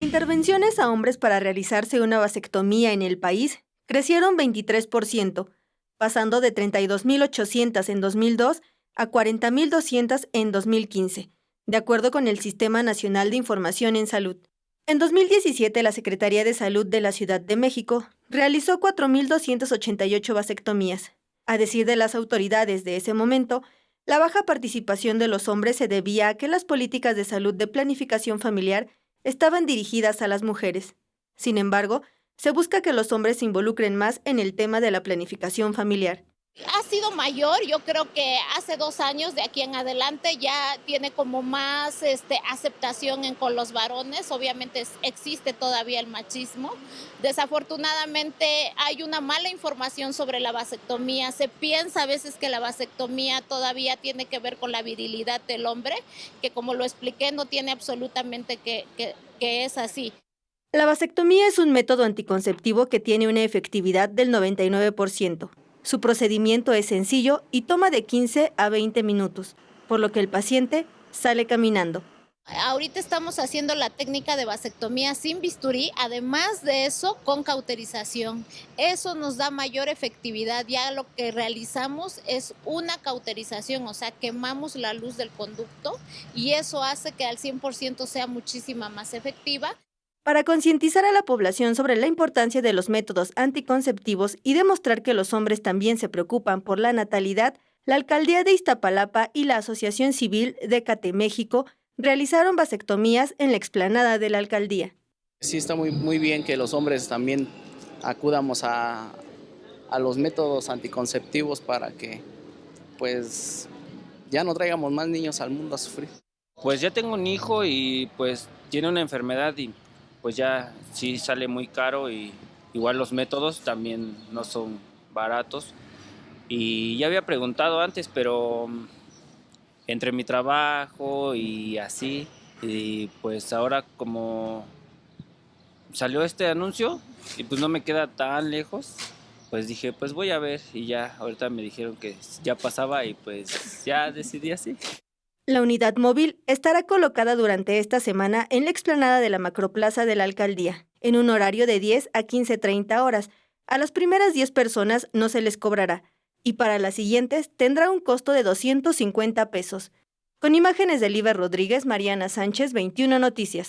Intervenciones a hombres para realizarse una vasectomía en el país crecieron 23%, pasando de 32.800 en 2002 a 40.200 en 2015, de acuerdo con el Sistema Nacional de Información en Salud. En 2017, la Secretaría de Salud de la Ciudad de México realizó 4.288 vasectomías. A decir de las autoridades de ese momento, la baja participación de los hombres se debía a que las políticas de salud de planificación familiar estaban dirigidas a las mujeres. Sin embargo, se busca que los hombres se involucren más en el tema de la planificación familiar. Ha sido mayor, yo creo que hace 2 años, de aquí en adelante, ya tiene como más aceptación con los varones. Obviamente existe todavía el machismo. Desafortunadamente hay una mala información sobre la vasectomía. Se piensa a veces que la vasectomía todavía tiene que ver con la virilidad del hombre, que como lo expliqué, no tiene absolutamente que es así. La vasectomía es un método anticonceptivo que tiene una efectividad del 99%. Su procedimiento es sencillo y toma de 15 a 20 minutos, por lo que el paciente sale caminando. Ahorita estamos haciendo la técnica de vasectomía sin bisturí, además de eso con cauterización. Eso nos da mayor efectividad. Ya lo que realizamos es una cauterización, o sea, quemamos la luz del conducto y eso hace que al 100% sea muchísima más efectiva. Para concientizar a la población sobre la importancia de los métodos anticonceptivos y demostrar que los hombres también se preocupan por la natalidad, la Alcaldía de Iztapalapa y la Asociación Civil de México realizaron vasectomías en la explanada de la alcaldía. Sí, está muy bien que los hombres también acudamos a los métodos anticonceptivos para que pues ya no traigamos más niños al mundo a sufrir. Pues ya tengo un hijo y pues tiene una enfermedad y pues ya sí sale muy caro y igual los métodos también no son baratos. Y ya había preguntado antes, pero entre mi trabajo y así, y pues ahora como salió este anuncio y pues no me queda tan lejos, pues dije, pues voy a ver y ya ahorita me dijeron que ya pasaba y pues ya decidí así. La unidad móvil estará colocada durante esta semana en la explanada de la macroplaza de la alcaldía, en un horario de 10 a 15:30 horas. A las primeras 10 personas no se les cobrará, y para las siguientes tendrá un costo de 250 pesos. Con imágenes de Liber Rodríguez, Mariana Sánchez, 21 Noticias.